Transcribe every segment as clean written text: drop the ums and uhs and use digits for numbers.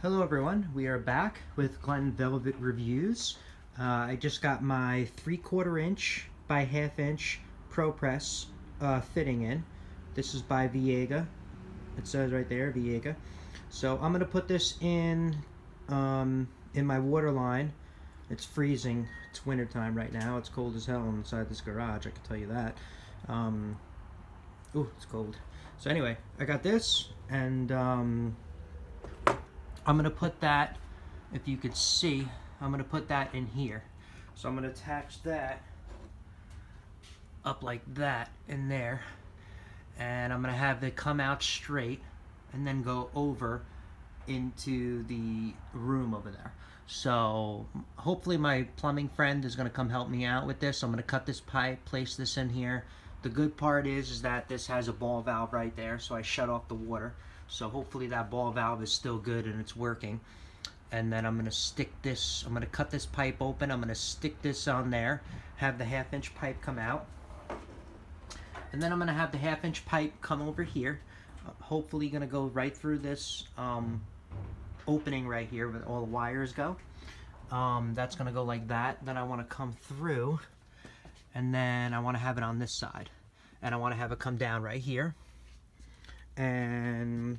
Hello everyone, we are back with Glen Velvet Reviews. I just got my 3/4 inch by 1/2 inch propress fitting in. This is by Viega. It says right there, Viega. So I'm going to put this in my water line. It's freezing. It's winter time right now. It's cold as hell inside this garage, I can tell you that. Ooh, it's cold. So anyway, I got this, and I'm going to put that, if you could see, I'm going to put that in here. So I'm going to attach that up like that in there. And I'm going to have it come out straight and then go over into the room over there. So hopefully my plumbing friend is going to come help me out with this. So I'm going to cut this pipe, place this in here. The good part is that this has a ball valve right there, so I shut off the water. So hopefully that ball valve is still good and it's working. And then I'm going to stick this, I'm going to cut this pipe open, I'm going to stick this on there, have the 1/2 inch pipe come out. And then I'm going to have the 1/2 inch pipe come over here. Hopefully going to go right through this opening right here where all the wires go. That's going to go like that. Then I want to come through, and then I want to have it on this side. And I want to have it come down right here. And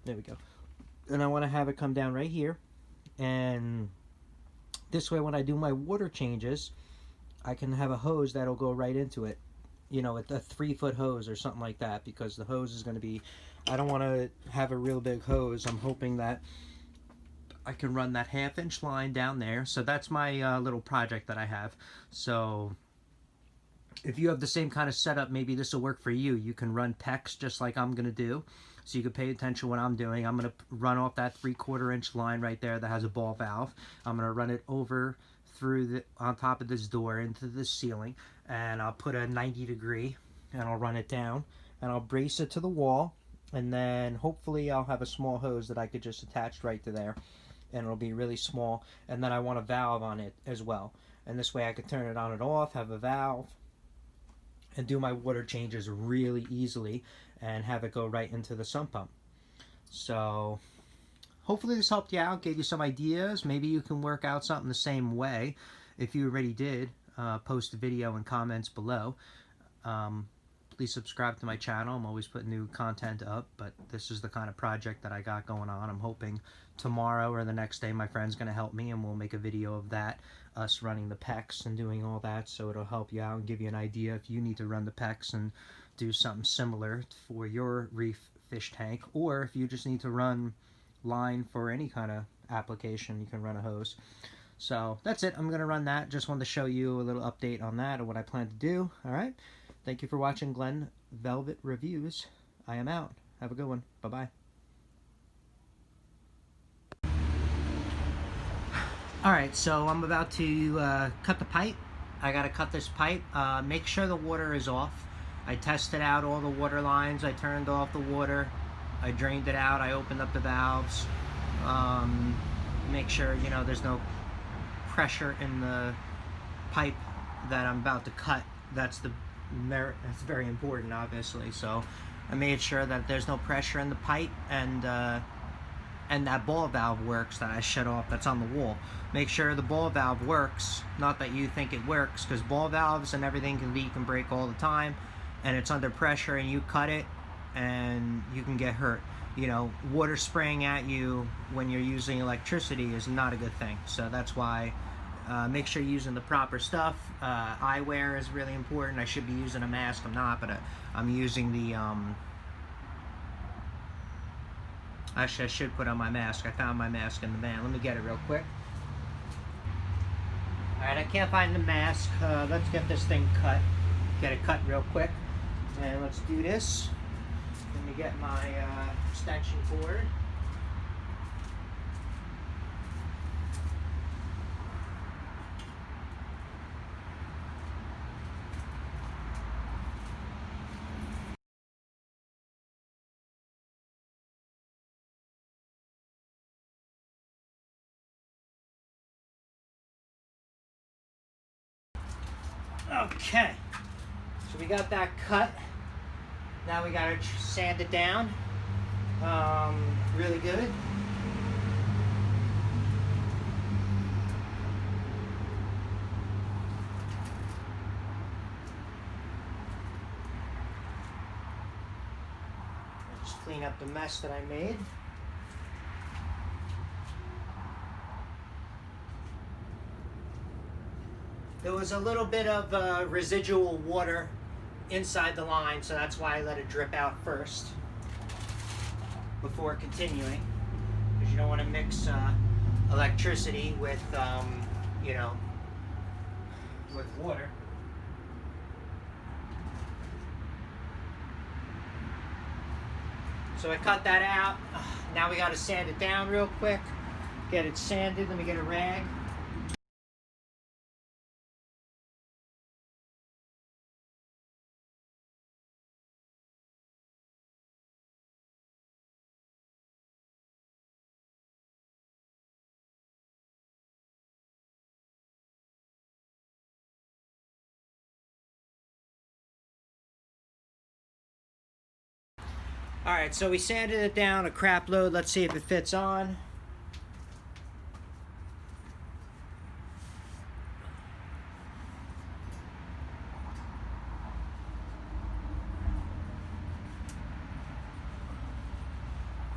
there we go. And I want to have it come down right here, and this way when I do my water changes, I can have a hose that'll go right into it, you know, a 3-foot hose or something like that, because the hose is going to be, I don't want to have a real big hose. I'm hoping that I can run that 1/2 inch line down there. So that's my little project that I have. So if you have the same kind of setup, maybe this will work for you. You can run PEX just like I'm going to do. So you can pay attention to what I'm doing. I'm going to run off that 3/4 inch line right there that has a ball valve. I'm going to run it over through on top of this door into the ceiling. And I'll put a 90-degree and I'll run it down. And I'll brace it to the wall. And then hopefully I'll have a small hose that I could just attach right to there. And it'll be really small. And then I want a valve on it as well. And this way I could turn it on and off, have a valve, and do my water changes really easily and have it go right into the sump pump. So hopefully this helped you out, gave you some ideas. Maybe you can work out something the same way. If you already did, post a video and comments below. Please subscribe to my channel. I'm always putting new content up, but this is the kind of project that I got going on. I'm hoping tomorrow or the next day my friend's going to help me, and we'll make a video of that, us running the PEX and doing all that, so it'll help you out and give you an idea if you need to run the PEX and do something similar for your reef fish tank, or if you just need to run line for any kind of application, you can run a hose. So that's it. I'm going to run that. Just wanted to show you a little update on that and what I plan to do. All right. Thank you for watching Glen Velvet Reviews. I am out. Have a good one. Bye-bye. Alright, so I'm about to cut the pipe. I got to cut this pipe. Make sure the water is off. I tested out all the water lines. I turned off the water. I drained it out. I opened up the valves. Make sure, you know, there's no pressure in the pipe that I'm about to cut. That's very important, obviously. So I made sure that there's no pressure in the pipe, and that ball valve works that I shut off that's on the wall. Make sure the ball valve works, not that you think it works, because ball valves and everything can leak and break all the time, and it's under pressure and you cut it and you can get hurt. You know, water spraying at you when you're using electricity is not a good thing. So that's why make sure you're using the proper stuff. Eyewear is really important. I should be using a mask. I'm not, but I'm using the actually, I should put on my mask. I found my mask in the van. Let me get it real quick. Alright, I can't find the mask. Let's get this thing cut. Get it cut real quick. And let's do this. Let me get my extension cord. Okay, so we got that cut. Now we gotta sand it down really good. clean up the mess that I made. There was a little bit of residual water inside the line, so that's why I let it drip out first before continuing, because you don't want to mix electricity with, you know, with water. So I cut that out. Now we got to sand it down real quick, get it sanded. Let me get a rag. Alright, so we sanded it down a crap load. Let's see if it fits on.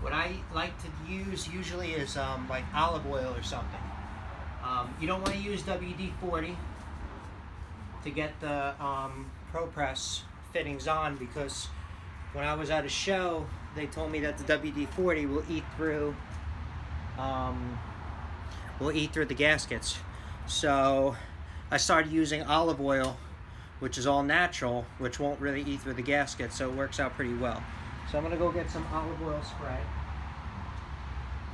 What I like to use usually is like olive oil or something. You don't want to use WD-40 to get the ProPress fittings on, because when I was at a show, they told me that the WD-40 will eat through the gaskets. So I started using olive oil, which is all natural, which won't really eat through the gasket, so it works out pretty well. So I'm gonna go get some olive oil spray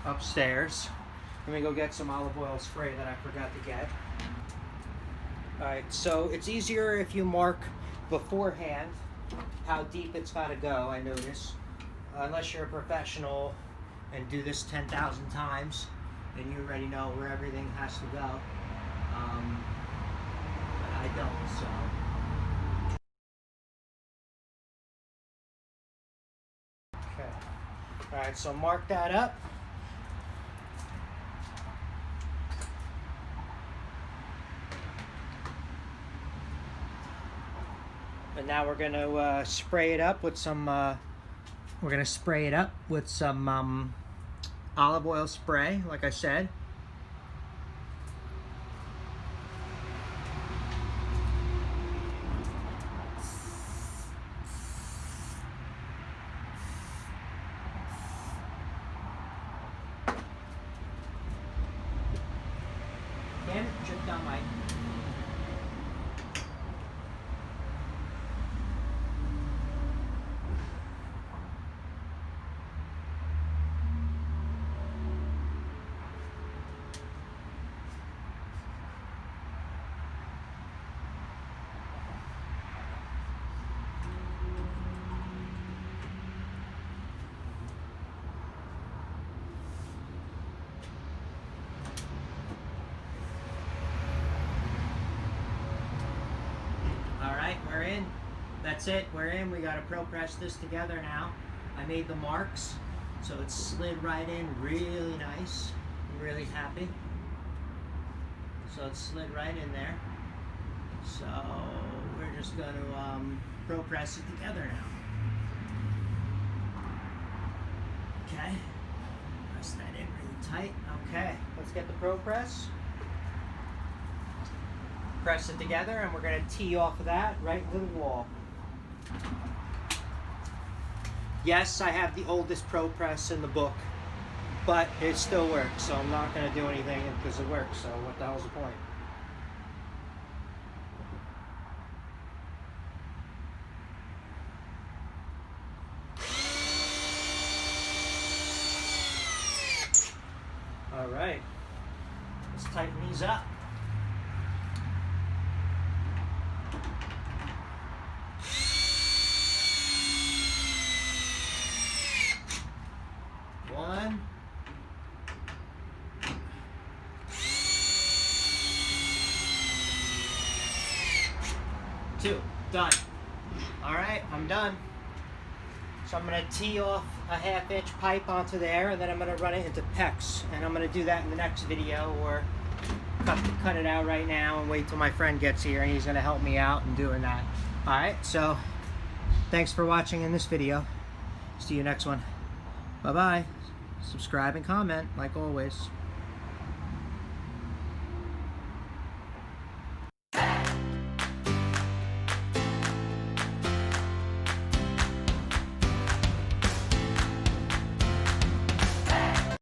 upstairs. Let me go get some olive oil spray that I forgot to get. Alright, so it's easier if you mark beforehand how deep it's got to go, I notice. Unless you're a professional and do this 10,000 times, then you already know where everything has to go. But I don't, so. Okay. Alright, so mark that up. And now we're going to spray it up with some olive oil spray, like I said. Damn it, dripped down my... We're in. That's it. We're in. We got to ProPress this together now. I made the marks, so it slid right in really nice. I'm really happy. So it slid right in there. So we're just going to ProPress it together now. Okay. Press that in really tight. Okay. Let's get the ProPress. Press it together, and we're going to tee off of that right into the wall. Yes, I have the oldest ProPress in the book, but it still works, so I'm not going to do anything because it works, so what the hell's the point? All right, let's tighten these up. One. Two. Done. All right, I'm done. So I'm going to tee off a 1/2 inch pipe onto there, and then I'm going to run it into PEX. And I'm going to do that in the next video, or cut it out right now and wait till my friend gets here, and he's going to help me out in doing that. All right, so thanks for watching in this video. See you next one. Bye bye. Subscribe and comment like always.